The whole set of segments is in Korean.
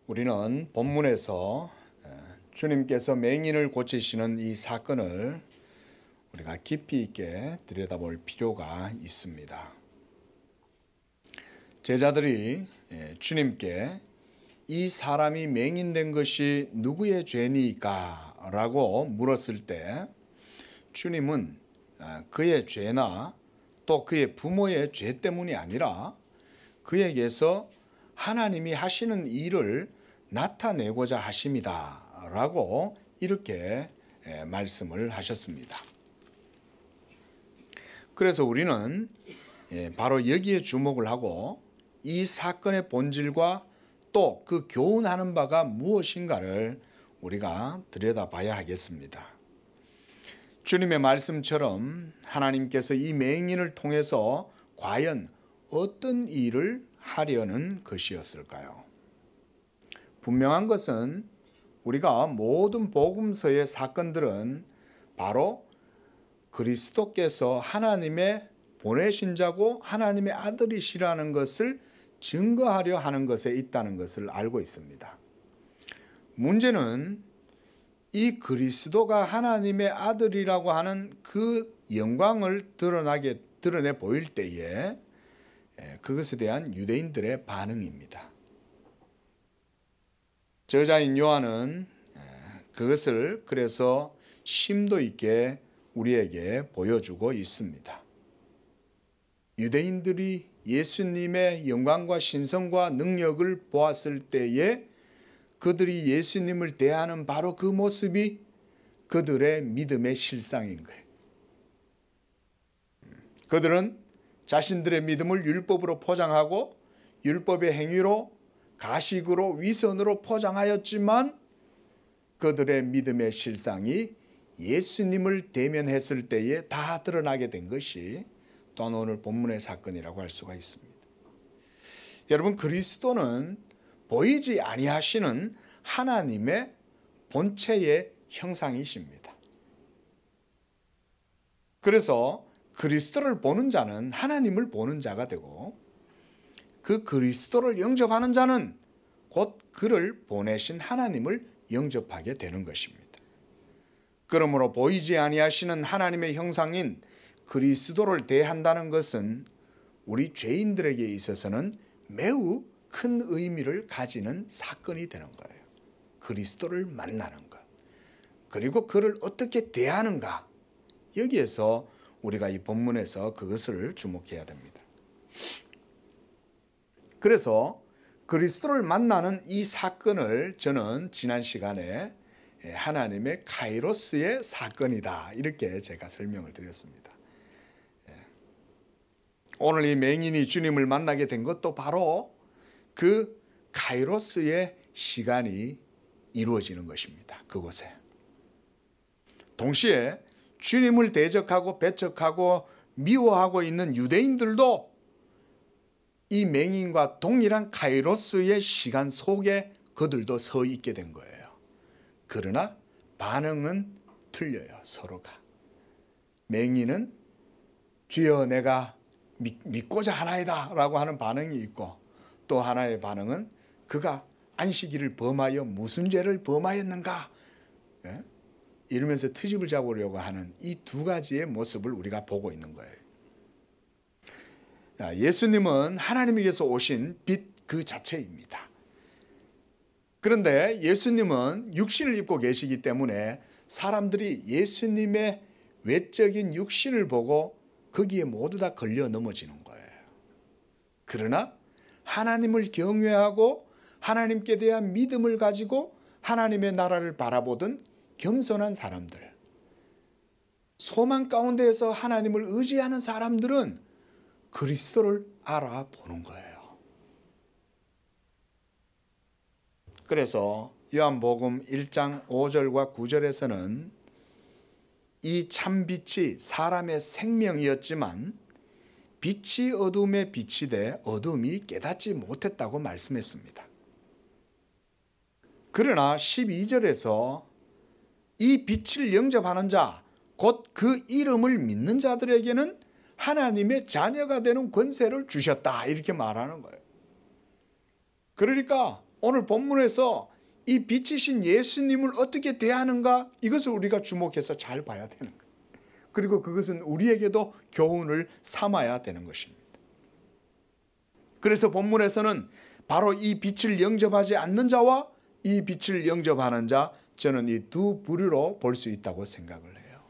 우리는 본문에서 주님께서 맹인을 고치시는 이 사건을 우리가 깊이 있게 들여다볼 필요가 있습니다. 제자들이 주님께 이 사람이 맹인된 것이 누구의 죄니까? 라고 물었을 때 주님은 그의 죄나 또 그의 부모의 죄 때문이 아니라 그에게서 하나님이 하시는 일을 나타내고자 하심이다 라고 이렇게 말씀을 하셨습니다. 그래서 우리는 바로 여기에 주목을 하고 이 사건의 본질과 또 그 교훈하는 바가 무엇인가를 우리가 들여다봐야 하겠습니다. 주님의 말씀처럼 하나님께서 이 맹인을 통해서 과연 어떤 일을 하려는 것이었을까요? 분명한 것은 우리가 모든 복음서의 사건들은 바로 그리스도께서 하나님의 보내신 자고 하나님의 아들이시라는 것을 증거하려 하는 것에 있다는 것을 알고 있습니다. 문제는 이 그리스도가 하나님의 아들이라고 하는 그 영광을 드러내 보일 때에 그것에 대한 유대인들의 반응입니다. 저자인 요한은 그것을 그래서 심도 있게 우리에게 보여주고 있습니다. 유대인들이 예수님의 영광과 신성과 능력을 보았을 때에 그들이 예수님을 대하는 바로 그 모습이 그들의 믿음의 실상인 거예요. 그들은 자신들의 믿음을 율법으로 포장하고 율법의 행위로 가식으로 위선으로 포장하였지만 그들의 믿음의 실상이 예수님을 대면했을 때에 다 드러나게 된 것이 또한 오늘 본문의 사건이라고 할 수가 있습니다. 여러분, 그리스도는 보이지 아니하시는 하나님의 본체의 형상이십니다. 그래서 그리스도를 보는 자는 하나님을 보는 자가 되고 그 그리스도를 영접하는 자는 곧 그를 보내신 하나님을 영접하게 되는 것입니다. 그러므로 보이지 아니하시는 하나님의 형상인 그리스도를 대한다는 것은 우리 죄인들에게 있어서는 매우 큰 의미를 가지는 사건이 되는 거예요. 그리스도를 만나는 것. 그리고 그를 어떻게 대하는가. 여기에서 우리가 이 본문에서 그것을 주목해야 됩니다. 그래서 그리스도를 만나는 이 사건을 저는 지난 시간에 하나님의 카이로스의 사건이다 이렇게 제가 설명을 드렸습니다. 오늘 이 맹인이 주님을 만나게 된 것도 바로 그 카이로스의 시간이 이루어지는 것입니다. 그곳에. 동시에 주님을 대적하고 배척하고 미워하고 있는 유대인들도 이 맹인과 동일한 카이로스의 시간 속에 그들도 서 있게 된 거예요. 그러나 반응은 틀려요. 서로가. 맹인은 주여 내가 믿고자 하나이다 라고 하는 반응이 있고 또 하나의 반응은 그가 안식일을 범하여 무슨 죄를 범하였는가 이러면서 트집을 잡으려고 하는 이 두 가지의 모습을 우리가 보고 있는 거예요. 예수님은 하나님에게서 오신 빛 그 자체입니다. 그런데 예수님은 육신을 입고 계시기 때문에 사람들이 예수님의 외적인 육신을 보고 거기에 모두 다 걸려 넘어지는 거예요. 그러나 하나님을 경외하고 하나님께 대한 믿음을 가지고 하나님의 나라를 바라보던 겸손한 사람들, 소망 가운데에서 하나님을 의지하는 사람들은 그리스도를 알아보는 거예요. 그래서 요한복음 1장 5절과 9절에서는 이 참빛이 사람의 생명이었지만 빛이 어둠에 비치되 어둠이 깨닫지 못했다고 말씀했습니다. 그러나 12절에서 이 빛을 영접하는 자, 곧 그 이름을 믿는 자들에게는 하나님의 자녀가 되는 권세를 주셨다 이렇게 말하는 거예요. 그러니까 오늘 본문에서 이 빛이신 예수님을 어떻게 대하는가, 이것을 우리가 주목해서 잘 봐야 되는 거예요. 그리고 그것은 우리에게도 교훈을 삼아야 되는 것입니다. 그래서 본문에서는 바로 이 빛을 영접하지 않는 자와 이 빛을 영접하는 자, 저는 이 두 부류로 볼 수 있다고 생각을 해요.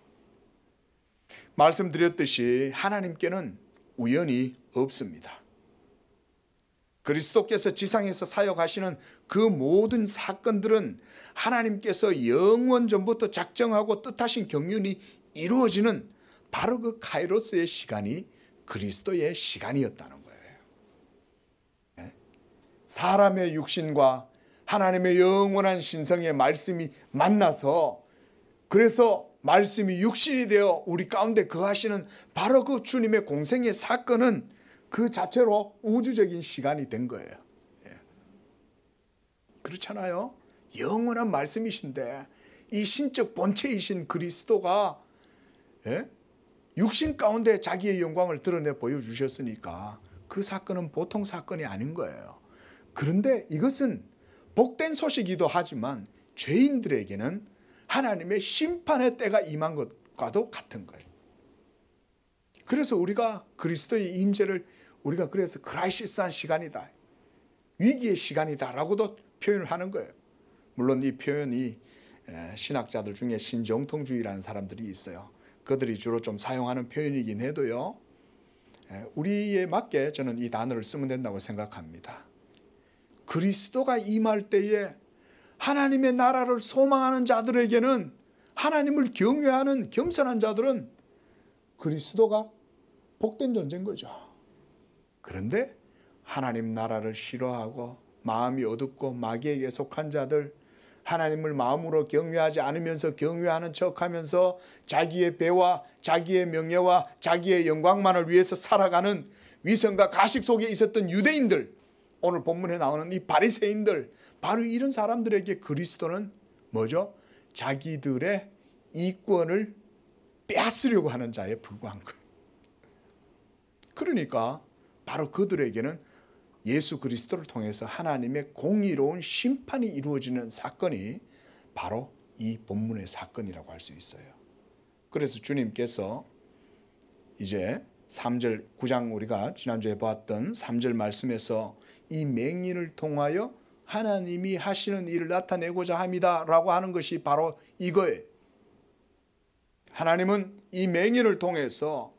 말씀드렸듯이 하나님께는 우연이 없습니다. 그리스도께서 지상에서 사역하시는 그 모든 사건들은 하나님께서 영원 전부터 작정하고 뜻하신 경륜이 이루어지는 바로 그 카이로스의 시간이 그리스도의 시간이었다는 거예요. 사람의 육신과 하나님의 영원한 신성의 말씀이 만나서, 그래서 말씀이 육신이 되어 우리 가운데 거하시는 바로 그 주님의 공생의 사건은 그 자체로 우주적인 시간이 된 거예요. 그렇잖아요. 영원한 말씀이신데 이 신적 본체이신 그리스도가 육신 가운데 자기의 영광을 드러내 보여주셨으니까 그 사건은 보통 사건이 아닌 거예요. 그런데 이것은 복된 소식이기도 하지만 죄인들에게는 하나님의 심판의 때가 임한 것과도 같은 거예요. 그래서 우리가 그리스도의 임재를 우리가 그래서 크라이시스한 시간이다, 위기의 시간이다 라고도 표현을 하는 거예요. 물론 이 표현이 신학자들 중에 신정통주의라는 사람들이 있어요. 그들이 주로 좀 사용하는 표현이긴 해도요, 우리에 맞게 저는 이 단어를 쓰면 된다고 생각합니다. 그리스도가 임할 때에 하나님의 나라를 소망하는 자들에게는, 하나님을 경외하는 겸손한 자들은 그리스도가 복된 존재인 거죠. 그런데 하나님 나라를 싫어하고 마음이 어둡고 마귀에게 속한 자들, 하나님을 마음으로 경외하지 않으면서 경외하는 척하면서 자기의 배와 자기의 명예와 자기의 영광만을 위해서 살아가는 위선과 가식 속에 있었던 유대인들, 오늘 본문에 나오는 이 바리새인들, 바로 이런 사람들에게 그리스도는 뭐죠? 자기들의 이권을 빼앗으려고 하는 자에 불과한 거예요. 그러니까 바로 그들에게는 예수 그리스도를 통해서 하나님의 공의로운 심판이 이루어지는 사건이 바로 이 본문의 사건이라고 할 수 있어요. 그래서 주님께서 이제 3절 9장 우리가 지난주에 보았던 3절 말씀에서 이 맹인을 통하여 하나님이 하시는 일을 나타내고자 합니다 라고 하는 것이 바로 이거예요. 하나님은 이 맹인을 통해서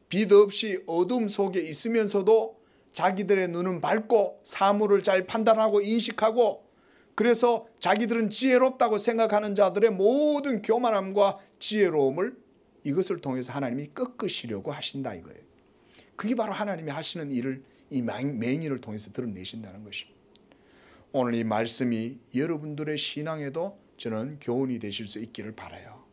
빛 없이 어둠 속에 있으면서도 자기들의 눈은 밝고 사물을 잘 판단하고 인식하고, 그래서 자기들은 지혜롭다고 생각하는 자들의 모든 교만함과 지혜로움을 이것을 통해서 하나님이 꺾으시려고 하신다 이거예요. 그게 바로 하나님이 하시는 일을 이 맹인을 통해서 드러내신다는 것입니다. 오늘 이 말씀이 여러분들의 신앙에도 저는 교훈이 되실 수 있기를 바라요.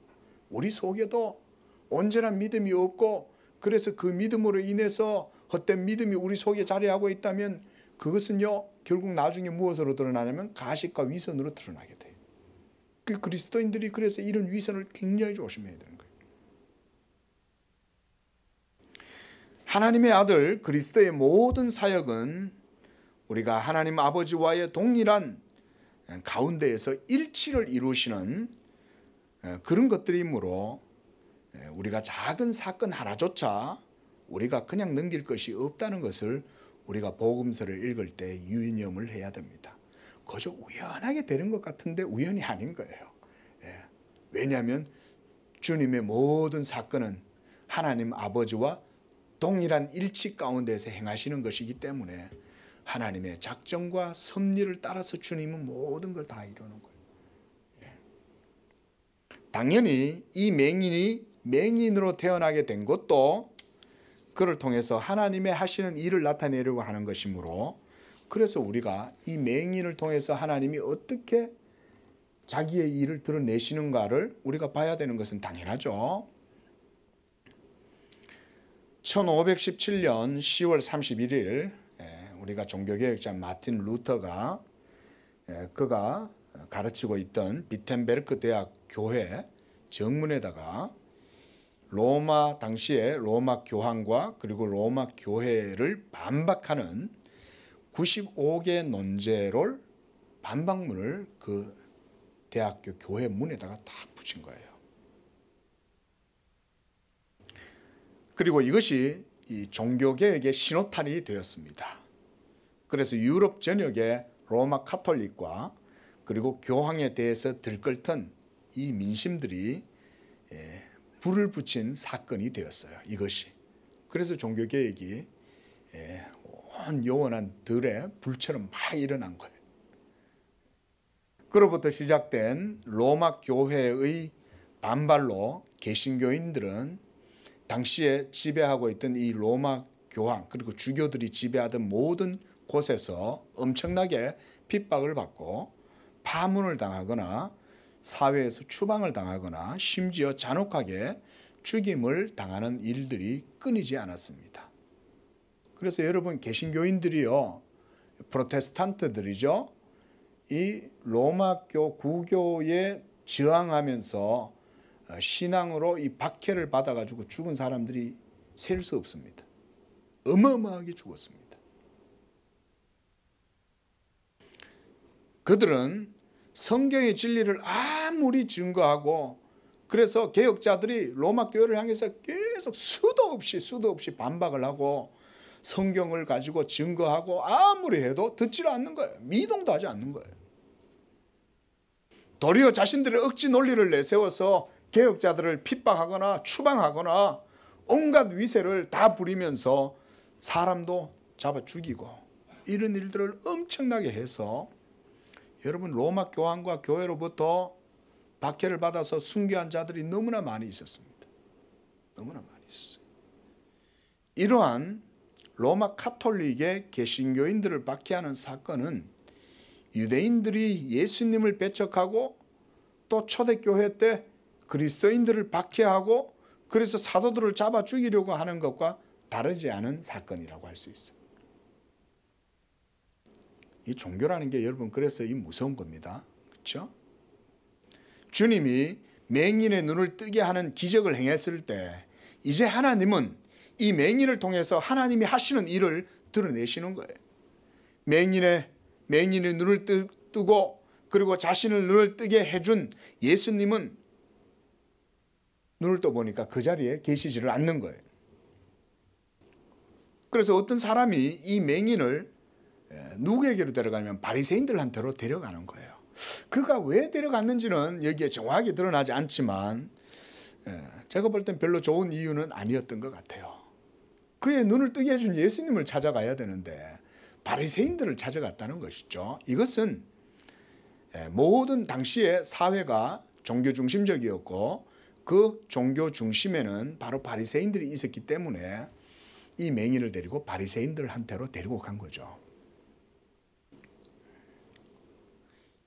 우리 속에도 온전한 믿음이 없고, 그래서 그 믿음으로 인해서 헛된 믿음이 우리 속에 자리하고 있다면 그것은요 결국 나중에 무엇으로 드러나냐면 가식과 위선으로 드러나게 돼요. 그 그리스도인들이 그래서 이런 위선을 굉장히 조심해야 되는 거예요. 하나님의 아들 그리스도의 모든 사역은 우리가 하나님 아버지와의 동일한 가운데에서 일치를 이루시는 그런 것들이므로 우리가 작은 사건 하나조차 우리가 그냥 넘길 것이 없다는 것을 우리가 복음서를 읽을 때 유념을 해야 됩니다. 그저 우연하게 되는 것 같은데 우연이 아닌 거예요. 왜냐하면 주님의 모든 사건은 하나님 아버지와 동일한 일치 가운데서 행하시는 것이기 때문에 하나님의 작정과 섭리를 따라서 주님은 모든 걸 다 이루는 거예요. 당연히 이 맹인이 맹인으로 태어나게 된 것도 그를 통해서 하나님의 하시는 일을 나타내려고 하는 것이므로, 그래서 우리가 이 맹인을 통해서 하나님이 어떻게 자기의 일을 드러내시는가를 우리가 봐야 되는 것은 당연하죠. 1517년 10월 31일 우리가 종교개혁자 마틴 루터가 그가 가르치고 있던 비텐베르크 대학 교회 정문에다가 로마 당시에 로마 교황과 그리고 로마 교회를 반박하는 95개 논제를 반박문을 그 대학교 교회 문에다가 딱 붙인 거예요. 그리고 이것이 이 종교개혁의 신호탄이 되었습니다. 그래서 유럽 전역의 로마 카톨릭과 그리고 교황에 대해서 들끓던 이 민심들이 불을 붙인 사건이 되었어요. 이것이. 그래서 종교개혁이 온 영원한 들의 불처럼 막 일어난 거예요. 그로부터 시작된 로마 교회의 반발로 개신교인들은 당시에 지배하고 있던 이 로마 교황 그리고 주교들이 지배하던 모든 곳에서 엄청나게 핍박을 받고 파문을 당하거나 사회에서 추방을 당하거나 심지어 잔혹하게 죽임을 당하는 일들이 끊이지 않았습니다. 그래서 여러분 개신교인들이요, 프로테스탄트들이죠, 이 로마교 구교에 저항하면서 신앙으로 이 박해를 받아가지고 죽은 사람들이 셀 수 없습니다. 어마어마하게 죽었습니다. 그들은 성경의 진리를 아무리 증거하고, 그래서 개혁자들이 로마 교회를 향해서 계속 수도 없이 반박을 하고 성경을 가지고 증거하고 아무리 해도 듣지를 않는 거예요. 미동도 하지 않는 거예요. 도리어 자신들의 억지 논리를 내세워서 개혁자들을 핍박하거나 추방하거나 온갖 위세를 다 부리면서 사람도 잡아 죽이고 이런 일들을 엄청나게 해서, 여러분 로마 교황과 교회로부터 박해를 받아서 순교한 자들이 너무나 많이 있었습니다. 너무나 많이 있었어요. 이러한 로마 카톨릭의 개신교인들을 박해하는 사건은 유대인들이 예수님을 배척하고 또 초대교회 때 그리스도인들을 박해하고 그래서 사도들을 잡아 죽이려고 하는 것과 다르지 않은 사건이라고 할 수 있어요. 이 종교라는 게 여러분 그래서 이 무서운 겁니다. 그렇죠? 주님이 맹인의 눈을 뜨게 하는 기적을 행했을 때 이제 하나님은 이 맹인을 통해서 하나님이 하시는 일을 드러내시는 거예요. 맹인의 눈을 뜨고 그리고 자신을 눈을 뜨게 해준 예수님은 눈을 떠보니까 그 자리에 계시지를 않는 거예요. 그래서 어떤 사람이 이 맹인을 누구에게로 데려가냐면 바리새인들한테로 데려가는 거예요. 그가 왜 데려갔는지는 여기에 정확하게 드러나지 않지만 제가 볼 땐 별로 좋은 이유는 아니었던 것 같아요. 그의 눈을 뜨게 해준 예수님을 찾아가야 되는데 바리새인들을 찾아갔다는 것이죠. 이것은 모든 당시의 사회가 종교 중심적이었고 그 종교 중심에는 바로 바리새인들이 있었기 때문에 이 맹인을 데리고 바리새인들한테로 데리고 간 거죠.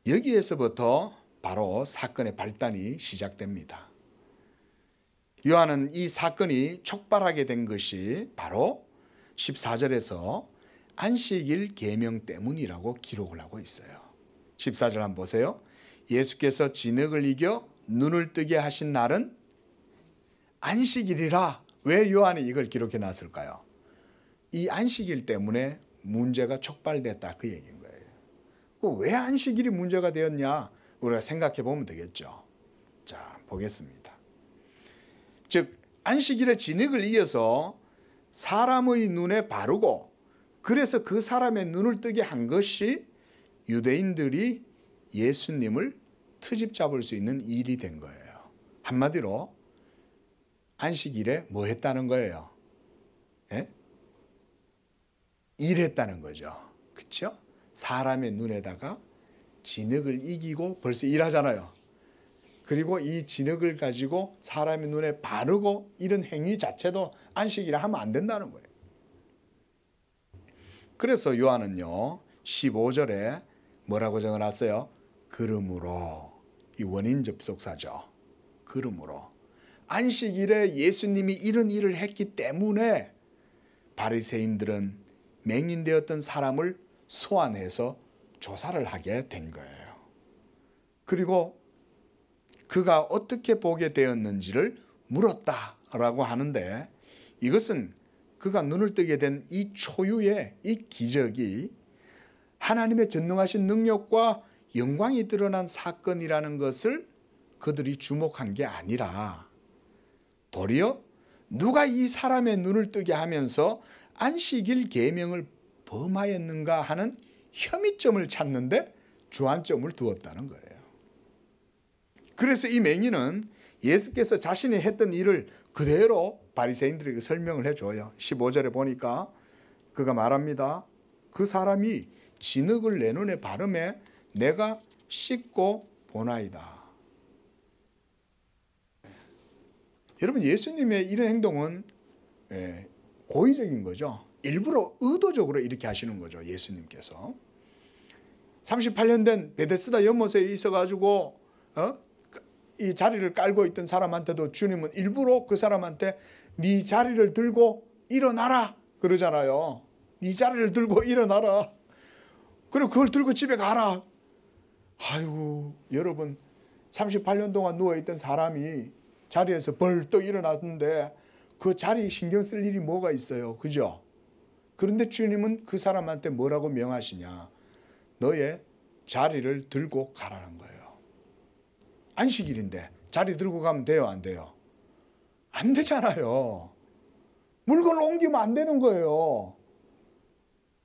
여기에서부터 바로 사건의 발단이 시작됩니다. 요한은 이 사건이 촉발하게 된 것이 바로 14절에서 안식일 계명 때문이라고 기록을 하고 있어요. 14절 한번 보세요. 예수께서 진흙을 이겨 눈을 뜨게 하신 날은 안식일이라. 왜 요한이 이걸 기록해 놨을까요? 이 안식일 때문에 문제가 촉발됐다, 그 얘기인 거예요. 왜 안식일이 문제가 되었냐? 우리가 생각해 보면 되겠죠. 자, 보겠습니다. 즉 안식일에 진흙을 이어서 사람의 눈에 바르고 그래서 그 사람의 눈을 뜨게 한 것이 유대인들이 예수님을 트집 잡을 수 있는 일이 된 거예요. 한마디로 안식일에 뭐 했다는 거예요? 예? 일했다는 거죠. 그렇죠? 사람의 눈에다가 진흙을 이기고 벌써 일하잖아요. 그리고 이 진흙을 가지고 사람의 눈에 바르고 이런 행위 자체도 안식일에 하면 안 된다는 거예요. 그래서 요한은요 15절에 뭐라고 적어놨어요? 그러므로, 이 원인 접속사죠. 그러므로 안식일에 예수님이 이런 일을 했기 때문에 바리새인들은 맹인되었던 사람을 소환해서 조사를 하게 된 거예요. 그리고 그가 어떻게 보게 되었는지를 물었다라고 하는데, 이것은 그가 눈을 뜨게 된 이 초유의 이 기적이 하나님의 전능하신 능력과 영광이 드러난 사건이라는 것을 그들이 주목한 게 아니라 도리어 누가 이 사람의 눈을 뜨게 하면서 안식일 계명을 범하였는가 하는 혐의점을 찾는데 주안점을 두었다는 거예요. 그래서 이 맹인은 예수께서 자신이 했던 일을 그대로 바리새인들에게 설명을 해줘요. 15절에 보니까 그가 말합니다. 그 사람이 진흙을 내 눈에 바르매 내가 씻고 보나이다. 여러분, 예수님의 이런 행동은 고의적인 거죠. 일부러 의도적으로 이렇게 하시는 거죠. 예수님께서 38년 된 베데스다 연못에 있어가지고 이 자리를 깔고 있던 사람한테도 주님은 일부러 그 사람한테 네 자리를 들고 일어나라 그러잖아요. 네 자리를 들고 일어나라. 그리고 그걸 들고 집에 가라. 아이고, 여러분, 38년 동안 누워있던 사람이 자리에서 벌떡 일어났는데 그 자리에 신경 쓸 일이 뭐가 있어요. 그죠? 그런데 주님은 그 사람한테 뭐라고 명하시냐. 너의 자리를 들고 가라는 거예요. 안식일인데 자리 들고 가면 돼요, 안 돼요? 안 되잖아요. 물건을 옮기면 안 되는 거예요.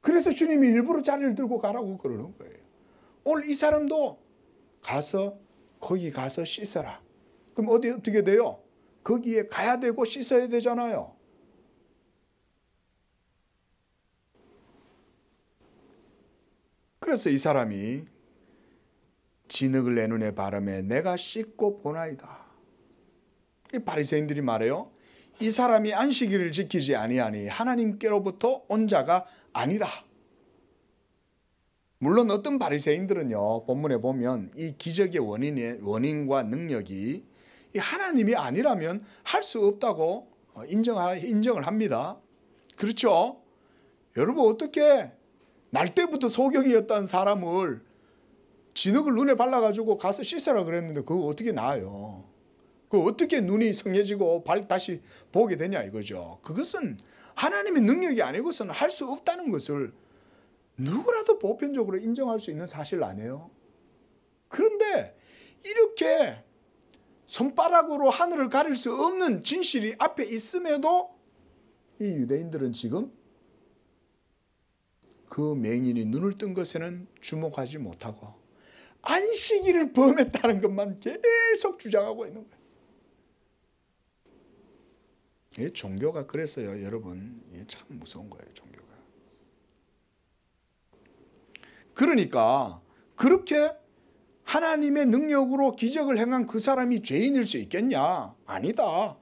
그래서 주님이 일부러 자리를 들고 가라고 그러는 거예요. 오늘 이 사람도 가서 거기 가서 씻어라. 그럼 어떻게 돼요? 거기에 가야 되고 씻어야 되잖아요. 그래서 이 사람이 진흙을 내 눈에 바르매 내가 씻고 보나이다. 이 바리새인들이 말해요. 이 사람이 안식일을 지키지 아니하니 하나님께로부터 온 자가 아니다. 물론 어떤 바리새인들은요, 본문에 보면 이 기적의 원인과 능력이 하나님이 아니라면 할 수 없다고 인정을 합니다. 그렇죠? 여러분, 어떻게 날 때부터 소경이었던 사람을 진흙을 눈에 발라가지고 가서 씻으라 그랬는데 그거 어떻게 나아요? 그 어떻게 눈이 성해지고 다시 보게 되냐 이거죠. 그것은 하나님의 능력이 아니고서는 할 수 없다는 것을 누구라도 보편적으로 인정할 수 있는 사실 아니에요? 그런데 이렇게 손바닥으로 하늘을 가릴 수 없는 진실이 앞에 있음에도 이 유대인들은 지금 그 맹인이 눈을 뜬 것에는 주목하지 못하고 안식일을 범했다는 것만 계속 주장하고 있는 거예요. 종교가 그랬어요, 여러분. 이게 참 무서운 거예요, 종교가. 그러니까 그렇게 하나님의 능력으로 기적을 행한 그 사람이 죄인일 수 있겠냐? 아니다.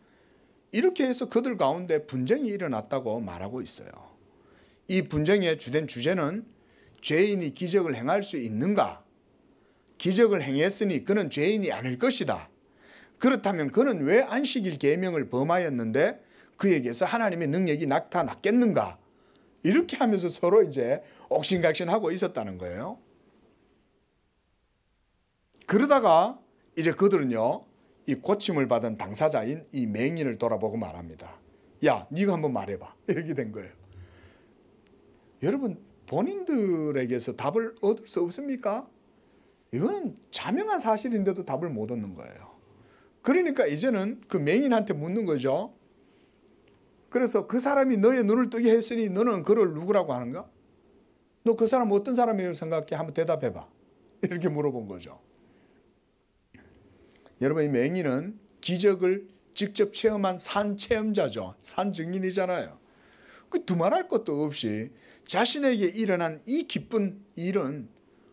이렇게 해서 그들 가운데 분쟁이 일어났다고 말하고 있어요. 이 분쟁의 주된 주제는 죄인이 기적을 행할 수 있는가? 기적을 행했으니 그는 죄인이 아닐 것이다. 그렇다면 그는 왜 안식일 계명을 범하였는데 그에게서 하나님의 능력이 나타났겠는가? 이렇게 하면서 서로 이제 옥신각신하고 있었다는 거예요. 그러다가 이제 그들은요, 이 고침을 받은 당사자인 이 맹인을 돌아보고 말합니다. 야, 네가 한번 말해봐. 이렇게 된 거예요. 여러분, 본인들에게서 답을 얻을 수 없습니까? 이거는 자명한 사실인데도 답을 못 얻는 거예요. 그러니까 이제는 그 맹인한테 묻는 거죠. 그래서 그 사람이 너의 눈을 뜨게 했으니 너는 그를 누구라고 하는가? 너 그 사람 어떤 사람이라고 생각해? 한번 대답해봐. 이렇게 물어본 거죠. 여러분, 이 맹인은 기적을 직접 체험한 산 체험자죠. 산 증인이잖아요. 그 두말할 것도 없이 자신에게 일어난 이 기쁜 일은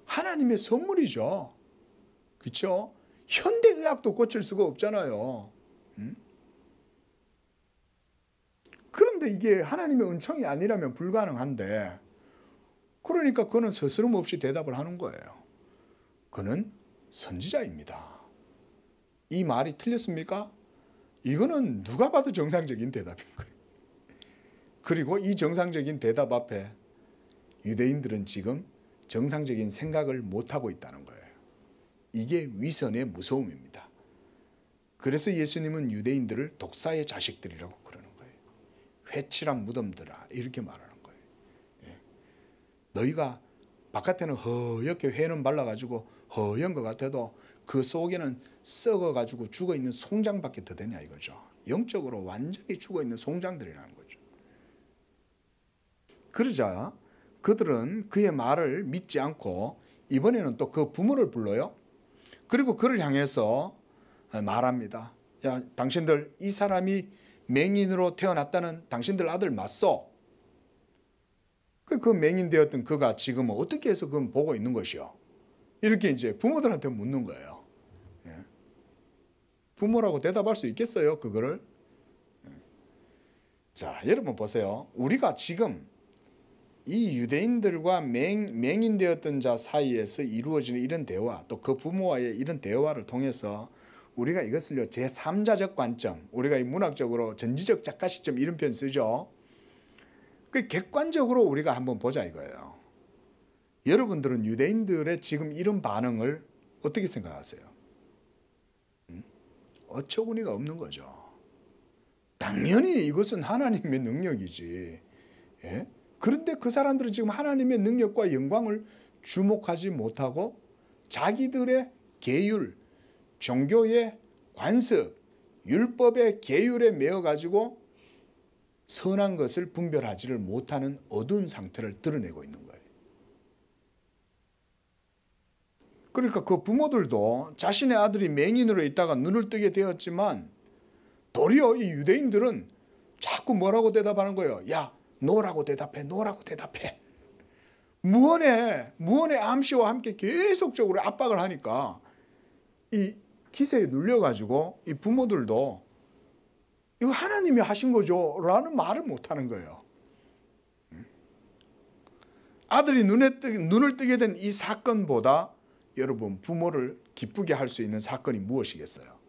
하나님의 선물이죠. 그렇죠? 현대의학도 고칠 수가 없잖아요. 그런데 이게 하나님의 은총이 아니라면 불가능한데, 그러니까 그는 스스럼 없이 대답을 하는 거예요. 그는 선지자입니다. 이 말이 틀렸습니까? 이거는 누가 봐도 정상적인 대답인 거예요. 그리고 이 정상적인 대답 앞에 유대인들은 지금 정상적인 생각을 못하고 있다는 거예요. 이게 위선의 무서움입니다. 그래서 예수님은 유대인들을 독사의 자식들이라고 그러는 거예요. 회칠한 무덤들아, 이렇게 말하는 거예요. 너희가 바깥에는 허옇게 회는 발라가지고 허연 것 같아도 그 속에는 썩어가지고 죽어있는 송장밖에 더 되냐 이거죠. 영적으로 완전히 죽어있는 송장들이라는 거죠. 그러자 그들은 그의 말을 믿지 않고 이번에는 또 그 부모를 불러요. 그리고 그를 향해서 말합니다. 야, 당신들 이 사람이 맹인으로 태어났다는 당신들 아들 맞소? 그 맹인 되었던 그가 지금 어떻게 해서 그건 보고 있는 것이요? 이렇게 이제 부모들한테 묻는 거예요. 부모라고 대답할 수 있겠어요? 그거를? 자, 여러분 보세요. 우리가 지금 이 유대인들과 맹인 되었던 자 사이에서 이루어지는 이런 대화, 또 그 부모와의 이런 대화를 통해서 우리가 이것을요 제3자적 관점, 우리가 이 문학적으로 전지적 작가 시점 이런 표현 쓰죠. 그 객관적으로 우리가 한번 보자 이거예요. 여러분들은 유대인들의 지금 이런 반응을 어떻게 생각하세요? 어처구니가 없는 거죠. 당연히 이것은 하나님의 능력이지. 예? 그런데 그 사람들은 지금 하나님의 능력과 영광을 주목하지 못하고 자기들의 계율, 종교의 관습, 율법의 계율에 매여가지고 선한 것을 분별하지를 못하는 어두운 상태를 드러내고 있는 거예요. 그러니까 그 부모들도 자신의 아들이 맹인으로 있다가 눈을 뜨게 되었지만 도리어 이 유대인들은 자꾸 뭐라고 대답하는 거예요. 야, 노라고 대답해, 노라고 대답해. 무언의 암시와 함께 계속적으로 압박을 하니까 이 기세에 눌려가지고 이 부모들도 이거 하나님이 하신 거죠 라는 말을 못하는 거예요. 아들이 눈을 뜨게 된 이 사건보다 여러분 부모를 기쁘게 할 수 있는 사건이 무엇이겠어요?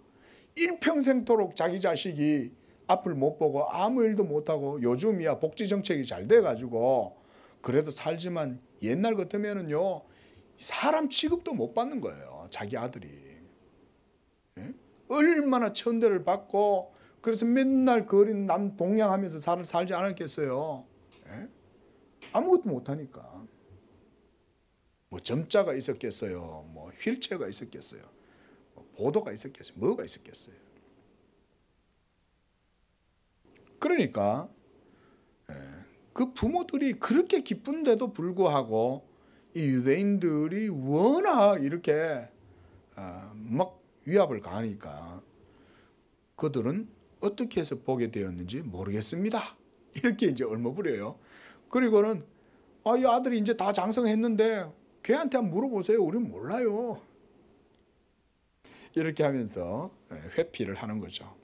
일평생토록 자기 자식이 앞을 못 보고 아무 일도 못하고 요즘이야 복지정책이 잘 돼가지고 그래도 살지만 옛날 같으면은요 사람 취급도 못 받는 거예요. 자기 아들이. 예? 얼마나 천대를 받고 그래서 맨날 거린 남 동냥하면서 살지 않았겠어요. 예? 아무것도 못하니까. 뭐 점자가 있었겠어요. 뭐 휠체어가 있었겠어요. 뭐 보도가 있었겠어요. 뭐가 있었겠어요. 그러니까 그 부모들이 그렇게 기쁜데도 불구하고 이 유대인들이 워낙 이렇게 막 위압을 가하니까 그들은 어떻게 해서 보게 되었는지 모르겠습니다. 이렇게 이제 얼머부려요. 그리고는 이 아들이 이제 다 장성했는데 걔한테 한번 물어보세요. 우리는 몰라요. 이렇게 하면서 회피를 하는 거죠.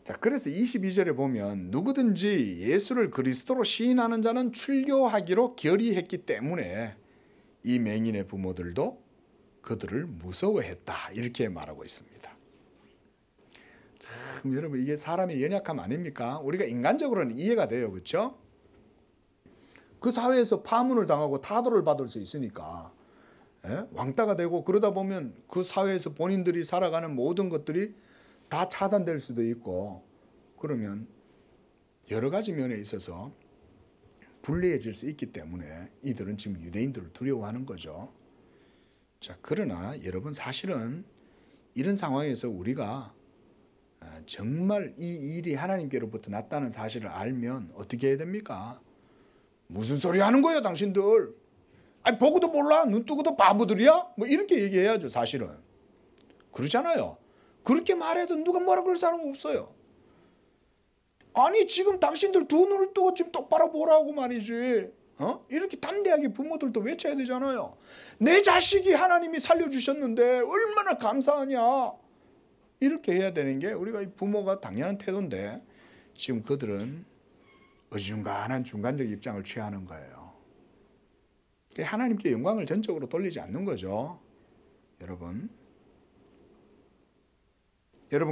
자, 그래서 22절에 보면 누구든지 예수를 그리스도로 시인하는 자는 출교하기로 결의했기 때문에 이 맹인의 부모들도 그들을 무서워했다. 이렇게 말하고 있습니다. 참 여러분 이게 사람의 연약함 아닙니까? 우리가 인간적으로는 이해가 돼요. 그렇죠? 그 사회에서 파문을 당하고 타도를 받을 수 있으니까 왕따가 되고 그러다 보면 그 사회에서 본인들이 살아가는 모든 것들이 다 차단될 수도 있고 그러면 여러 가지 면에 있어서 불리해질 수 있기 때문에 이들은 지금 유대인들을 두려워하는 거죠. 자, 그러나 여러분 사실은 이런 상황에서 우리가 정말 이 일이 하나님께로부터 났다는 사실을 알면 어떻게 해야 됩니까? 무슨 소리 하는 거예요 당신들? 아니 보고도 몰라? 눈 뜨고도 바보들이야? 뭐 이렇게 얘기해야죠 사실은. 그렇잖아요. 그렇게 말해도 누가 뭐라 그럴 사람 없어요. 아니 지금 당신들 두 눈을 뜨고 지금 똑바로 보라고 말이지. 이렇게 담대하게 부모들도 외쳐야 되잖아요. 내 자식이 하나님이 살려주셨는데 얼마나 감사하냐. 이렇게 해야 되는 게 우리가 부모가 당연한 태도인데 지금 그들은 어중간한 중간적 입장을 취하는 거예요. 하나님께 영광을 전적으로 돌리지 않는 거죠. 여러분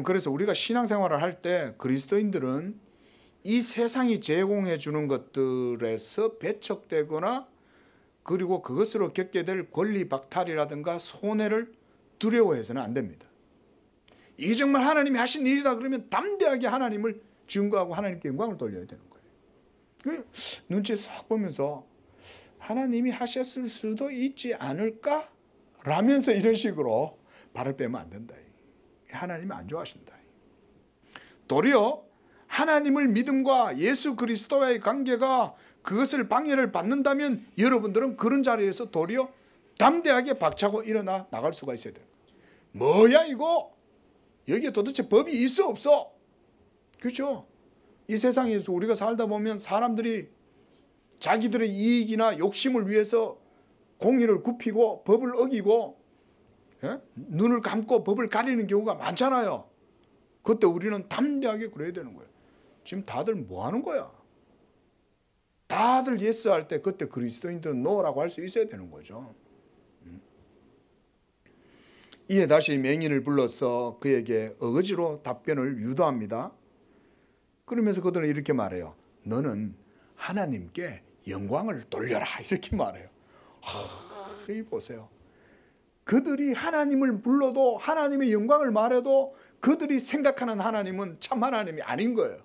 그래서 우리가 신앙생활을 할 때 그리스도인들은 이 세상이 제공해 주는 것들에서 배척되거나 그리고 그것으로 겪게 될 권리 박탈이라든가 손해를 두려워해서는 안 됩니다. 이게 정말 하나님이 하신 일이다 그러면 담대하게 하나님을 증거하고 하나님께 영광을 돌려야 되는 거예요. 눈치 싹 보면서 하나님이 하셨을 수도 있지 않을까? 라면서 이런 식으로 발을 빼면 안 된다. 하나님이 안 좋아하신다. 도리어 하나님을 믿음과 예수 그리스도와의 관계가 그것을 방해를 받는다면 여러분들은 그런 자리에서 도리어 담대하게 박차고 일어나 나갈 수가 있어야 돼요. 뭐야 이거? 여기에 도대체 법이 있어 없어? 그렇죠? 이 세상에서 우리가 살다 보면 사람들이 자기들의 이익이나 욕심을 위해서 공의를 굽히고 법을 어기고 눈을 감고 법을 가리는 경우가 많잖아요. 그때 우리는 담대하게 그래야 되는 거예요. 지금 다들 뭐 하는 거야? 다들 예스 할 때 그때 그리스도인들은 노라고 할 수 있어야 되는 거죠. 이에 다시 맹인을 불러서 그에게 어거지로 답변을 유도합니다. 그러면서 그들은 이렇게 말해요. 너는 하나님께 영광을 돌려라. 이렇게 말해요. 이 보세요. 그들이 하나님을 불러도 하나님의 영광을 말해도 그들이 생각하는 하나님은 참 하나님이 아닌 거예요.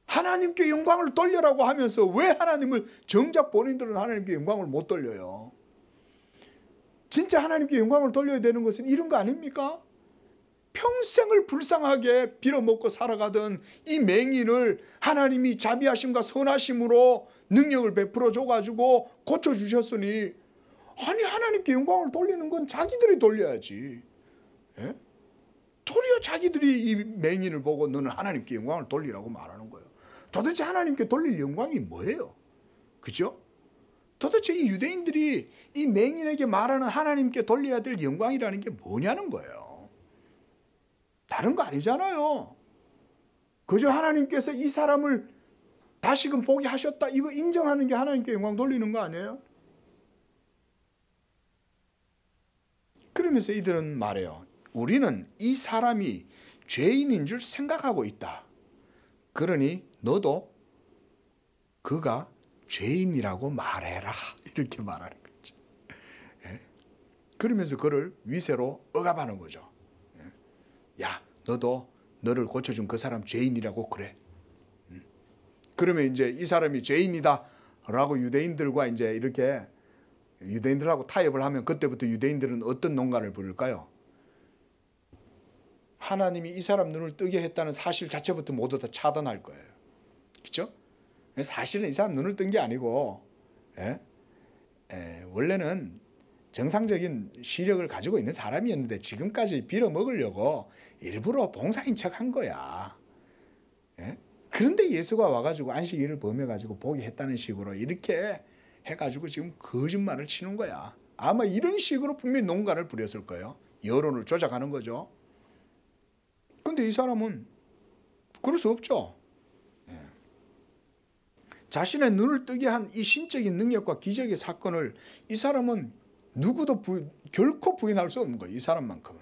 하나님께 영광을 돌려라고 하면서 왜 하나님을 정작 본인들은 하나님께 영광을 못 돌려요? 진짜 하나님께 영광을 돌려야 되는 것은 이런 거 아닙니까? 평생을 불쌍하게 빌어먹고 살아가던 이 맹인을 하나님이 자비하심과 선하심으로 능력을 베풀어 줘가지고 고쳐주셨으니 아니 하나님께 영광을 돌리는 건 자기들이 돌려야지. 예? 도리어 자기들이 이 맹인을 보고 너는 하나님께 영광을 돌리라고 말하는 거예요. 도대체 하나님께 돌릴 영광이 뭐예요? 그죠? 도대체 이 유대인들이 이 맹인에게 말하는 하나님께 돌려야 될 영광이라는 게 뭐냐는 거예요. 다른 거 아니잖아요. 그저 하나님께서 이 사람을 다시금 보게 하셨다 이거 인정하는 게 하나님께 영광 돌리는 거 아니에요? 그러면서 이들은 말해요. 우리는 이 사람이 죄인인 줄 생각하고 있다. 그러니 너도 그가 죄인이라고 말해라. 이렇게 말하는 거죠. 예? 그러면서 그를 위세로 억압하는 거죠. 예? 야, 너도 너를 고쳐준 그 사람 죄인이라고 그래. 그러면 이제 이 사람이 죄인이다 라고 유대인들과 이제 이렇게 유대인들하고 타협을 하면 그때부터 유대인들은 어떤 농간을 부릴까요? 하나님이 이 사람 눈을 뜨게 했다는 사실 자체부터 모두 다 차단할 거예요. 그렇죠? 사실은 이 사람 눈을 뜬 게 아니고 원래는 정상적인 시력을 가지고 있는 사람이었는데 지금까지 빌어먹으려고 일부러 봉사인 척한 거야. 그런데 예수가 와가지고 안식일을 범해가지고 보게 했다는 식으로 이렇게 해가지고 지금 거짓말을 치는 거야. 아마 이런 식으로 분명히 농간을 부렸을 거예요. 여론을 조작하는 거죠. 근데 이 사람은 그럴 수 없죠. 자신의 눈을 뜨게 한 이 신적인 능력과 기적의 사건을 이 사람은 누구도 결코 부인할 수 없는 거예요. 이 사람만큼은.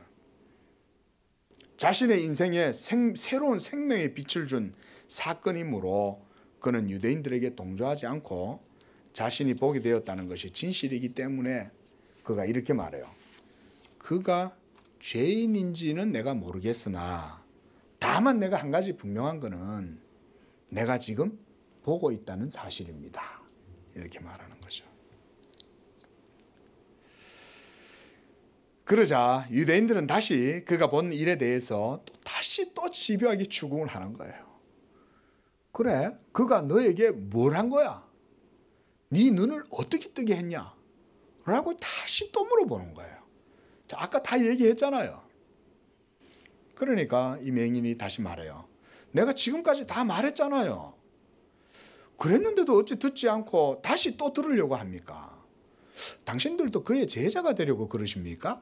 자신의 인생에 새로운 생명의 빛을 준 사건이므로 그는 유대인들에게 동조하지 않고 자신이 보게 되었다는 것이 진실이기 때문에 그가 이렇게 말해요. 그가 죄인인지는 내가 모르겠으나 다만 내가 한 가지 분명한 거는 내가 지금 보고 있다는 사실입니다. 이렇게 말하는 거죠. 그러자 유대인들은 다시 그가 본 일에 대해서 다시 집요하게 추궁을 하는 거예요. 그래, 그가 너에게 뭘 한 거야? 네 눈을 어떻게 뜨게 했냐? 라고 다시 또 물어보는 거예요. 자, 아까 다 얘기했잖아요. 그러니까 이 맹인이 다시 말해요. 내가 지금까지 다 말했잖아요. 그랬는데도 어찌 듣지 않고 다시 또 들으려고 합니까? 당신들도 그의 제자가 되려고 그러십니까?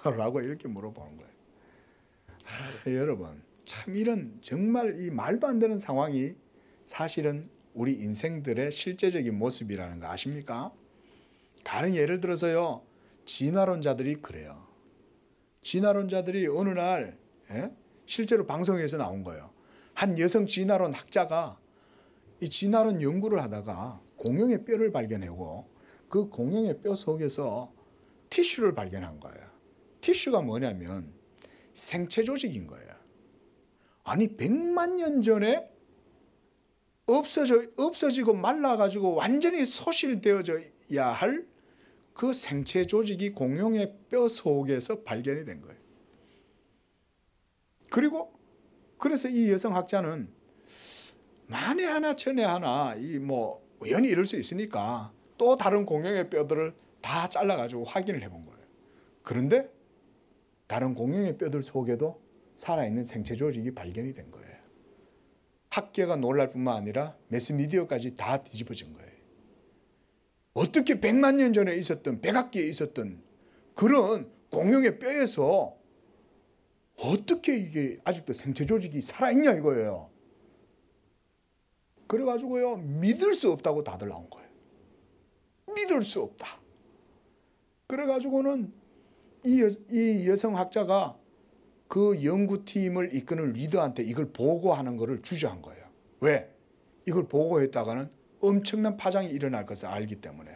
라고 이렇게 물어보는 거예요. 여러분, 참 이런 정말 이 말도 안 되는 상황이 사실은 우리 인생들의 실제적인 모습이라는 거 아십니까? 다른 예를 들어서요. 진화론자들이 그래요. 진화론자들이 어느 날 실제로 방송에서 나온 거예요. 한 여성 진화론 학자가 이 진화론 연구를 하다가 공룡의 뼈를 발견하고 그 공룡의 뼈 속에서 티슈를 발견한 거예요. 티슈가 뭐냐면 생체 조직인 거예요. 아니 100만 년 전에 없어지고 말라가지고 완전히 소실되어져야 할 그 생체 조직이 공룡의 뼈 속에서 발견이 된 거예요. 그래서 이 여성학자는 만에 하나 천에 하나 우연히 이럴 수 있으니까 또 다른 공룡의 뼈들을 다 잘라가지고 확인을 해본 거예요. 그런데 다른 공룡의 뼈들 속에도 살아있는 생체 조직이 발견이 된 거예요. 학계가 놀랄 뿐만 아니라 매스미디어까지 다 뒤집어진 거예요. 어떻게 100만 년 전에 있었던 백악기에 있었던 그런 공룡의 뼈에서 어떻게 이게 아직도 생체 조직이 살아있냐 이거예요. 그래가지고요 믿을 수 없다고 다들 나온 거예요. 믿을 수 없다. 그래가지고는 이 여성학자가 그 연구팀을 이끄는 리더한테 이걸 보고하는 것을 주저한 거예요. 왜? 이걸 보고했다가는 엄청난 파장이 일어날 것을 알기 때문에.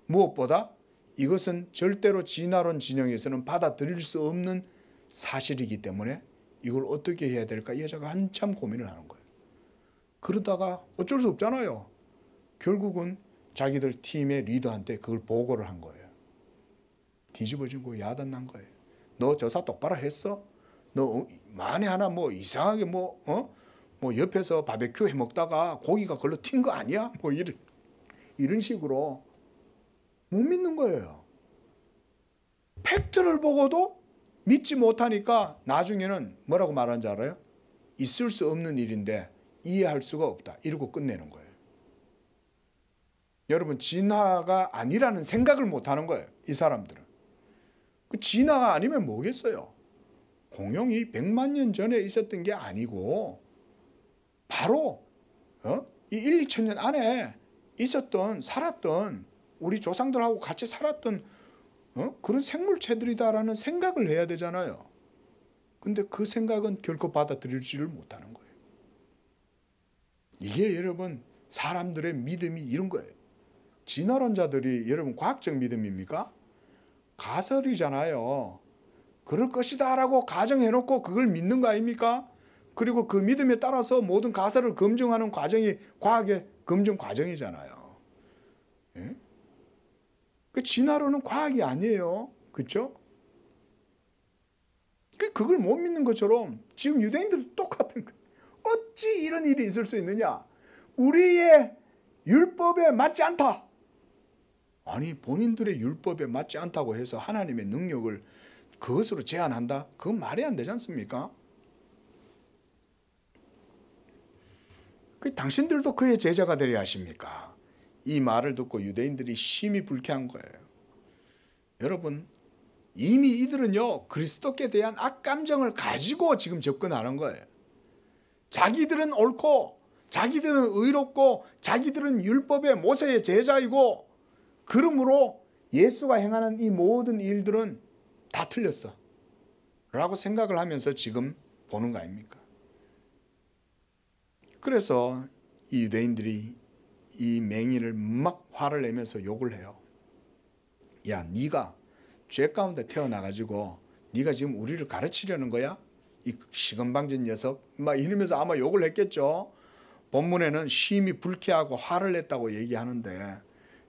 무엇보다 이것은 절대로 진화론 진영에서는 받아들일 수 없는 사실이기 때문에 이걸 어떻게 해야 될까 여자가 한참 고민을 하는 거예요. 그러다가 어쩔 수 없잖아요. 결국은 자기들 팀의 리더한테 그걸 보고를 한 거예요. 뒤집어진 거 야단난 거예요. 너 저사 똑바로 했어? 너 만에 하나 이상하게 옆에서 바베큐 해 먹다가 고기가 걸러 튄 거 아니야? 이런 식으로 못 믿는 거예요. 팩트를 보고도 믿지 못하니까 나중에는 뭐라고 말하는지 알아요? 있을 수 없는 일인데 이해할 수가 없다. 이러고 끝내는 거예요. 여러분 진화가 아니라는 생각을 못하는 거예요. 이 사람들은. 그 진화가 아니면 뭐겠어요? 공룡이 100만 년 전에 있었던 게 아니고 바로 이 1, 2천 년 안에 살았던 우리 조상들하고 같이 살았던 그런 생물체들이다라는 생각을 해야 되잖아요. 근데 그 생각은 결코 받아들이지를 못하는 거예요. 이게 여러분 사람들의 믿음이 이런 거예요. 진화론자들이 여러분 과학적 믿음입니까? 가설이잖아요. 그럴 것이다 라고 가정해놓고 그걸 믿는 거 아닙니까? 그리고 그 믿음에 따라서 모든 가설을 검증하는 과정이 과학의 검증 과정이잖아요. 예? 그 진화론은 과학이 아니에요. 그렇죠? 그걸 못 믿는 것처럼 지금 유대인들도 똑같은 거예요. 어찌 이런 일이 있을 수 있느냐? 우리의 율법에 맞지 않다. 아니 본인들의 율법에 맞지 않다고 해서 하나님의 능력을 그것으로 제한한다? 그건 말이 안 되지 않습니까? 당신들도 그의 제자가 되려 하십니까? 이 말을 듣고 유대인들이 심히 불쾌한 거예요. 여러분 이미 이들은요 그리스도께 대한 악감정을 가지고 지금 접근하는 거예요. 자기들은 옳고 자기들은 의롭고 자기들은 율법의 모세의 제자이고 그러므로 예수가 행하는 이 모든 일들은 다 틀렸어 라고 생각을 하면서 지금 보는 거 아닙니까? 그래서 이 유대인들이 이 맹인을 막 화를 내면서 욕을 해요. 야, 네가 죄 가운데 태어나가지고 네가 지금 우리를 가르치려는 거야? 이 시건방진 녀석 막 이러면서 아마 욕을 했겠죠. 본문에는 심히 불쾌하고 화를 냈다고 얘기하는데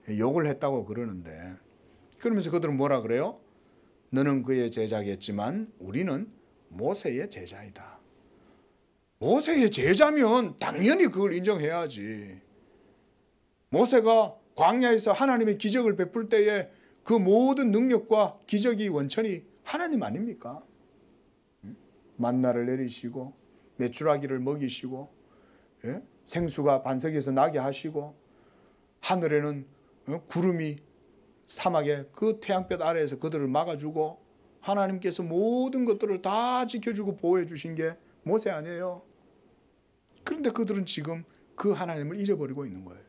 욕을 했다고 그러는데 그러면서 그들은 뭐라 그래요? 너는 그의 제자겠지만 우리는 모세의 제자이다. 모세의 제자면 당연히 그걸 인정해야지. 모세가 광야에서 하나님의 기적을 베풀 때에 그 모든 능력과 기적이 원천이 하나님 아닙니까? 만나를 내리시고 메추라기를 먹이시고 생수가 반석에서 나게 하시고 하늘에는 구름이 사막의 그 태양볕 아래에서 그들을 막아주고 하나님께서 모든 것들을 다 지켜주고 보호해 주신 게 모세 아니에요. 그런데 그들은 지금 그 하나님을 잃어버리고 있는 거예요.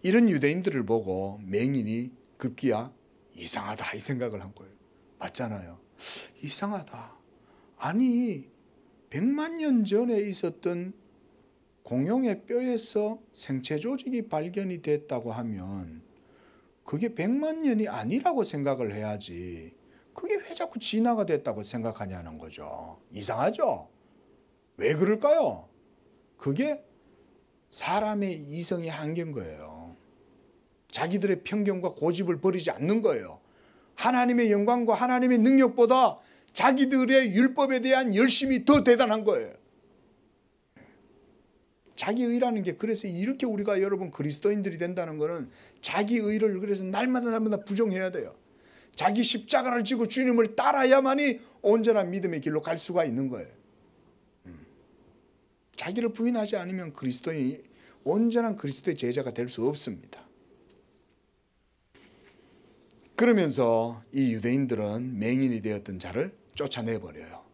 이런 유대인들을 보고 맹인이 급기야 이상하다 이 생각을 한 거예요. 맞잖아요. 이상하다. 아니 100만 년 전에 있었던 공룡의 뼈에서 생체 조직이 발견이 됐다고 하면 그게 100만 년이 아니라고 생각을 해야지. 그게 왜 자꾸 진화가 됐다고 생각하냐는 거죠. 이상하죠? 왜 그럴까요? 그게 사람의 이성의 한계인 거예요. 자기들의 편견과 고집을 버리지 않는 거예요. 하나님의 영광과 하나님의 능력보다 자기들의 율법에 대한 열심이 더 대단한 거예요. 자기의라는 게, 그래서 이렇게 우리가 여러분 그리스도인들이 된다는 것은 자기의를 그래서 날마다 부정해야 돼요. 자기 십자가를 지고 주님을 따라야만이 온전한 믿음의 길로 갈 수가 있는 거예요. 자기를 부인하지 않으면 그리스도인이 온전한 그리스도의 제자가 될 수 없습니다. 그러면서 이 유대인들은 맹인이 되었던 자를 쫓아내버려요.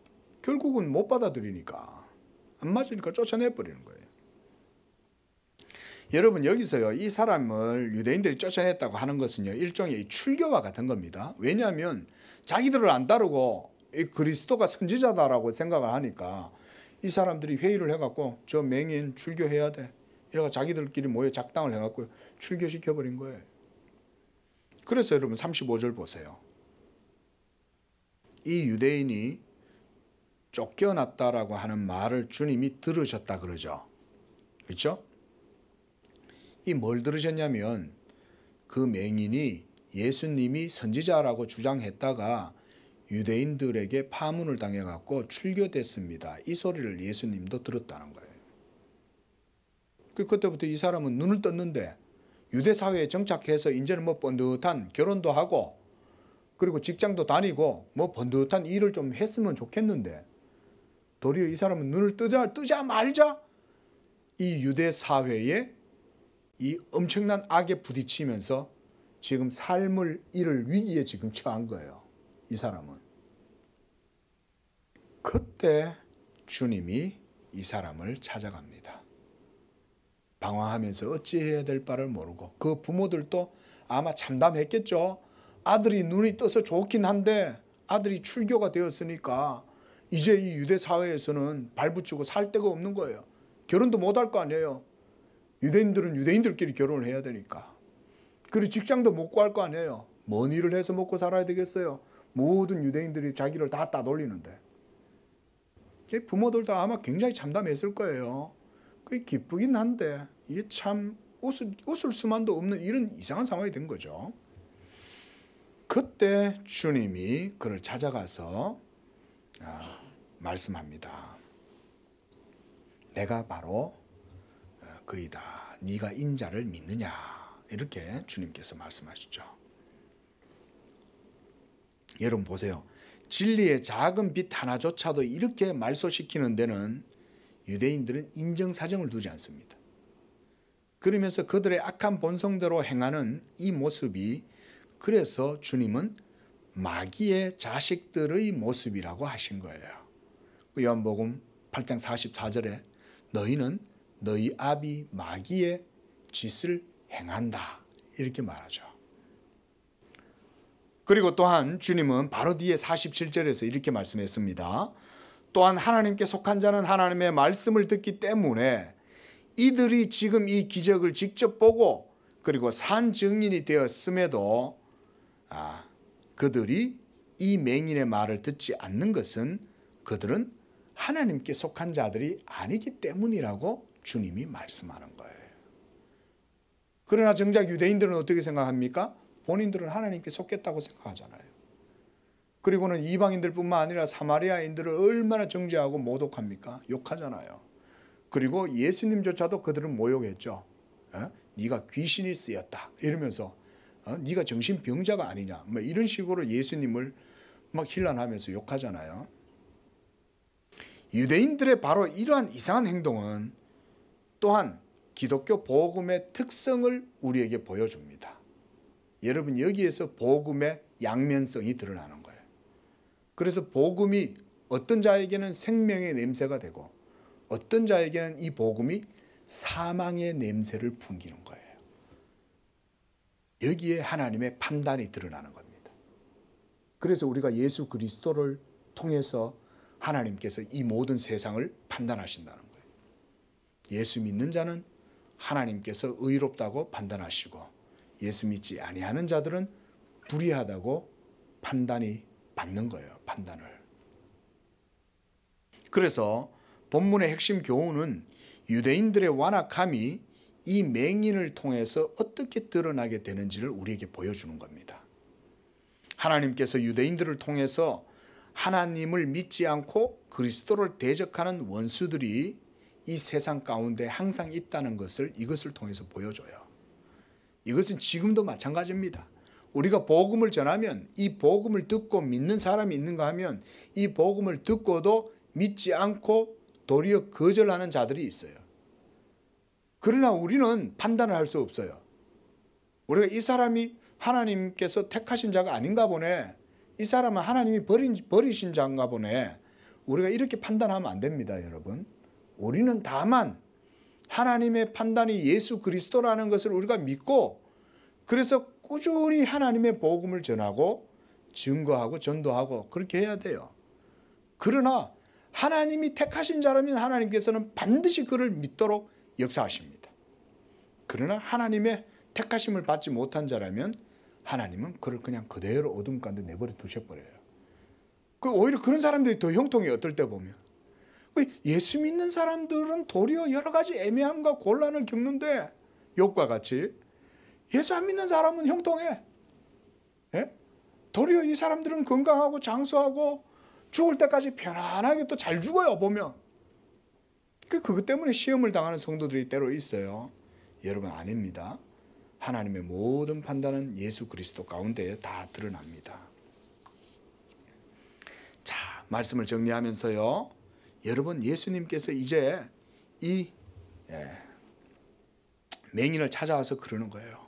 결국은 못 받아들이니까, 안 맞으니까 쫓아내버리는 거예요. 여러분, 여기서요, 이 사람을 유대인들이 쫓아냈다고 하는 것은요, 일종의 출교와 같은 겁니다. 왜냐하면 자기들을 안 따르고 이 그리스도가 선지자다라고 생각을 하니까 이 사람들이 회의를 해갖고 저 맹인 출교해야 돼, 이래가 자기들끼리 모여 작당을 해갖고 출교시켜버린 거예요. 그래서 여러분 35절 보세요. 이 유대인이 쫓겨났다라고 하는 말을 주님이 들으셨다 그러죠. 그렇죠? 이 뭘 들으셨냐면 그 맹인이 예수님이 선지자라고 주장했다가 유대인들에게 파문을 당해갖고 출교됐습니다. 이 소리를 예수님도 들었다는 거예요. 그때부터 이 사람은 눈을 떴는데 유대 사회에 정착해서 이제는 뭐 번듯한 결혼도 하고 그리고 직장도 다니고 뭐 번듯한 일을 좀 했으면 좋겠는데 도리어 이 사람은 눈을 뜨자마자 이 유대 사회에 이 엄청난 악에 부딪히면서 지금 삶을 잃을 위기에 지금 처한 거예요. 이 사람은. 그때 주님이 이 사람을 찾아갑니다. 방황하면서 어찌해야 될 바를 모르고, 그 부모들도 아마 참담했겠죠. 아들이 눈이 떠서 좋긴 한데 아들이 출교가 되었으니까 이제 이 유대 사회에서는 발붙이고 살 데가 없는 거예요. 결혼도 못 할 거 아니에요. 유대인들은 유대인들끼리 결혼을 해야 되니까. 그리고 직장도 못 구할 거 아니에요. 뭔 일을 해서 먹고 살아야 되겠어요. 모든 유대인들이 자기를 다 따돌리는데. 부모들도 아마 굉장히 참담했을 거예요. 그게 기쁘긴 한데 이게 참 웃을 수만도 없는 이런 이상한 상황이 된 거죠. 그때 주님이 그를 찾아가서 말씀합니다. 내가 바로 그이다. 네가 인자를 믿느냐, 이렇게 주님께서 말씀하시죠. 여러분 보세요. 진리의 작은 빛 하나조차도 이렇게 말소시키는 데는 유대인들은 인정사정을 두지 않습니다. 그러면서 그들의 악한 본성대로 행하는 이 모습이, 그래서 주님은 마귀의 자식들의 모습이라고 하신 거예요. 요한복음 8장 44절에 너희는 너희 아비 마귀의 짓을 행한다, 이렇게 말하죠. 그리고 또한 주님은 바로 뒤에 47절에서 이렇게 말씀했습니다. 또한 하나님께 속한 자는 하나님의 말씀을 듣기 때문에 이들이 지금 이 기적을 직접 보고 그리고 산 증인이 되었음에도 그들이 이 맹인의 말을 듣지 않는 것은 그들은 하나님께 속한 자들이 아니기 때문이라고 주님이 말씀하는 거예요. 그러나 정작 유대인들은 어떻게 생각합니까? 본인들은 하나님께 속겠다고 생각하잖아요. 그리고는 이방인들뿐만 아니라 사마리아인들을 얼마나 정죄하고 모독합니까? 욕하잖아요. 그리고 예수님조차도 그들은 모욕했죠. 네가 귀신이 쓰였다 이러면서 네가 정신병자가 아니냐, 뭐 이런 식으로 예수님을 막 힐난하면서 욕하잖아요. 유대인들의 바로 이러한 이상한 행동은 또한 기독교 복음의 특성을 우리에게 보여줍니다. 여러분, 여기에서 복음의 양면성이 드러나는 거예요. 그래서 복음이 어떤 자에게는 생명의 냄새가 되고 어떤 자에게는 이 복음이 사망의 냄새를 풍기는 거예요. 여기에 하나님의 판단이 드러나는 겁니다. 그래서 우리가 예수 그리스도를 통해서 하나님께서 이 모든 세상을 판단하신다는 거예요. 예수 믿는 자는 하나님께서 의롭다고 판단하시고 예수 믿지 아니하는 자들은 불의하다고 판단이 받는 거예요. 판단을. 그래서 본문의 핵심 교훈은 유대인들의 완악함이 이 맹인을 통해서 어떻게 드러나게 되는지를 우리에게 보여주는 겁니다. 하나님께서 유대인들을 통해서 하나님을 믿지 않고 그리스도를 대적하는 원수들이 이 세상 가운데 항상 있다는 것을 이것을 통해서 보여줘요. 이것은 지금도 마찬가지입니다. 우리가 복음을 전하면 이 복음을 듣고 믿는 사람이 있는가 하면 이 복음을 듣고도 믿지 않고 도리어 거절하는 자들이 있어요. 그러나 우리는 판단을 할 수 없어요. 우리가 이 사람이 하나님께서 택하신 자가 아닌가 보네. 이 사람은 하나님이 버리신 자인가 보네. 우리가 이렇게 판단하면 안 됩니다, 여러분. 우리는 다만 하나님의 판단이 예수 그리스도라는 것을 우리가 믿고 그래서 꾸준히 하나님의 복음을 전하고 증거하고 전도하고 그렇게 해야 돼요. 그러나 하나님이 택하신 자라면 하나님께서는 반드시 그를 믿도록 역사하십니다. 그러나 하나님의 택하심을 받지 못한 자라면 하나님은 그를 그냥 그대로 어둠 가운데 내버려 두셔버려요. 오히려 그런 사람들이 더 형통해요. 어떨 때 보면. 예수 믿는 사람들은 도리어 여러 가지 애매함과 곤란을 겪는데 욥과 같이 예수 안 믿는 사람은 형통해. 예? 도리어 이 사람들은 건강하고 장수하고 죽을 때까지 편안하게 또 잘 죽어요. 보면. 그것 때문에 시험을 당하는 성도들이 때로 있어요. 여러분 아닙니다. 하나님의 모든 판단은 예수 그리스도 가운데에 다 드러납니다. 자, 말씀을 정리하면서요. 여러분 예수님께서 이제 이 맹인을 찾아와서 그러는 거예요.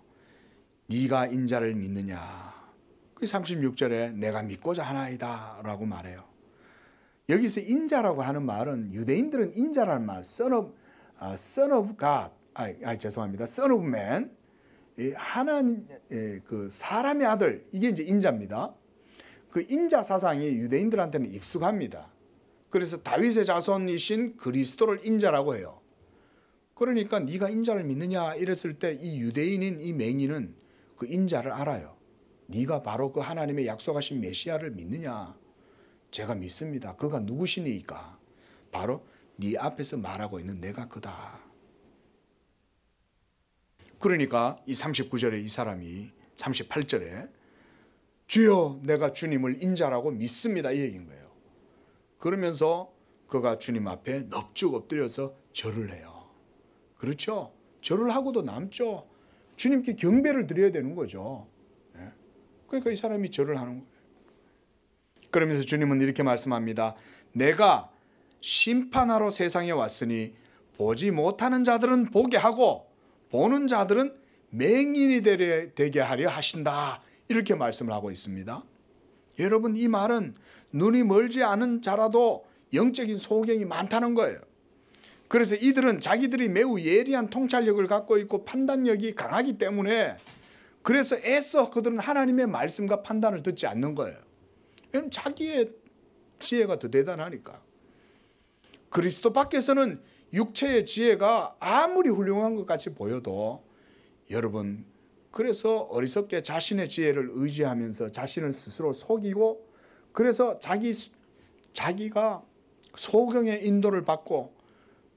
네가 인자를 믿느냐. 그 36절에 내가 믿고자 하나이다 라고 말해요. 여기서 인자라고 하는 말은 유대인들은 인자라는 말 son of God 죄송합니다. son of man 하나님 그 사람의 아들 이게 이제 인자입니다. 그 인자 사상이 유대인들한테는 익숙합니다. 그래서 다윗의 자손이신 그리스도를 인자라고 해요. 그러니까 네가 인자를 믿느냐 이랬을 때 이 유대인인 이 맹인은 그 인자를 알아요. 네가 바로 그 하나님의 약속하신 메시아를 믿느냐. 제가 믿습니다. 그가 누구시니까? 바로 네 앞에서 말하고 있는 내가 그다. 그러니까 이 39절에 이 사람이 38절에 주여 내가 주님을 인자라고 믿습니다 이 얘기인 거예요. 그러면서 그가 주님 앞에 넙죽 엎드려서 절을 해요. 그렇죠? 절을 하고도 남죠. 주님께 경배를 드려야 되는 거죠. 그러니까 이 사람이 절을 하는 거예요. 그러면서 주님은 이렇게 말씀합니다. 내가 심판하러 세상에 왔으니 보지 못하는 자들은 보게 하고 보는 자들은 맹인이 되게 하려 하신다. 이렇게 말씀을 하고 있습니다. 여러분 이 말은 눈이 멀지 않은 자라도 영적인 소경이 많다는 거예요. 그래서 이들은 자기들이 매우 예리한 통찰력을 갖고 있고 판단력이 강하기 때문에 그래서 애써 그들은 하나님의 말씀과 판단을 듣지 않는 거예요. 왜냐하면 자기의 지혜가 더 대단하니까. 그리스도 밖에서는 육체의 지혜가 아무리 훌륭한 것 같이 보여도 여러분 그래서 어리석게 자신의 지혜를 의지하면서 자신을 스스로 속이고 그래서 자기가 소경의 인도를 받고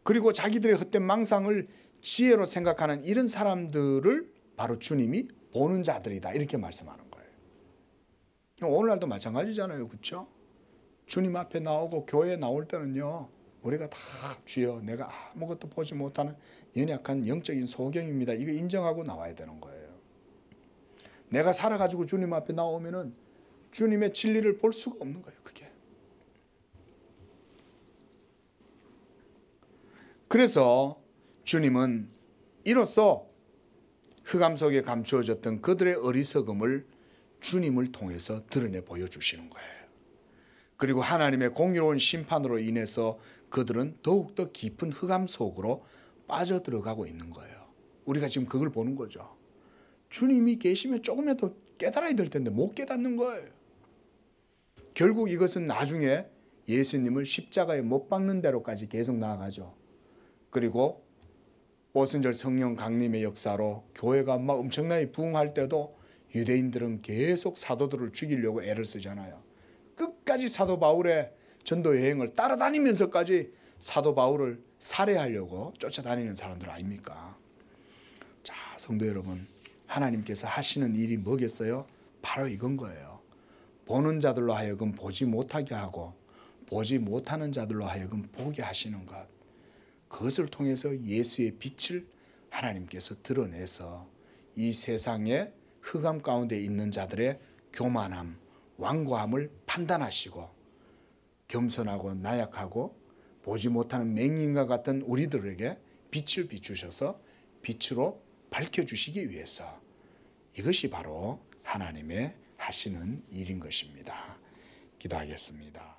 그리고 자기들의 헛된 망상을 지혜로 생각하는 이런 사람들을 바로 주님이 보는 자들이다 이렇게 말씀하는 거예요. 오늘날도 마찬가지잖아요. 그렇죠? 주님 앞에 나오고 교회에 나올 때는요. 우리가 다 주여 내가 아무것도 보지 못하는 연약한 영적인 소경입니다. 이거 인정하고 나와야 되는 거예요. 내가 살아가지고 주님 앞에 나오면은 주님의 진리를 볼 수가 없는 거예요. 그게. 그래서 주님은 이로써 흑암 속에 감추어졌던 그들의 어리석음을 주님을 통해서 드러내 보여주시는 거예요. 그리고 하나님의 공의로운 심판으로 인해서 그들은 더욱더 깊은 흑암 속으로 빠져들어가고 있는 거예요. 우리가 지금 그걸 보는 거죠. 주님이 계시면 조금이라도 깨달아야 될 텐데 못 깨닫는 거예요. 결국 이것은 나중에 예수님을 십자가에 못 박는 대로까지 계속 나아가죠. 그리고 오순절 성령 강림의 역사로 교회가 막 엄청나게 부흥할 때도 유대인들은 계속 사도들을 죽이려고 애를 쓰잖아요. 끝까지 사도 바울의 전도 여행을 따라다니면서까지 사도 바울을 살해하려고 쫓아다니는 사람들 아닙니까? 자, 성도 여러분, 하나님께서 하시는 일이 뭐겠어요? 바로 이건 거예요. 보는 자들로 하여금 보지 못하게 하고 보지 못하는 자들로 하여금 보게 하시는 것. 그것을 통해서 예수의 빛을 하나님께서 드러내서 이 세상의 흑암 가운데 있는 자들의 교만함, 완고함을 판단하시고 겸손하고 나약하고 보지 못하는 맹인과 같은 우리들에게 빛을 비추셔서 빛으로 밝혀주시기 위해서, 이것이 바로 하나님의 하시는 일인 것입니다. 기도하겠습니다.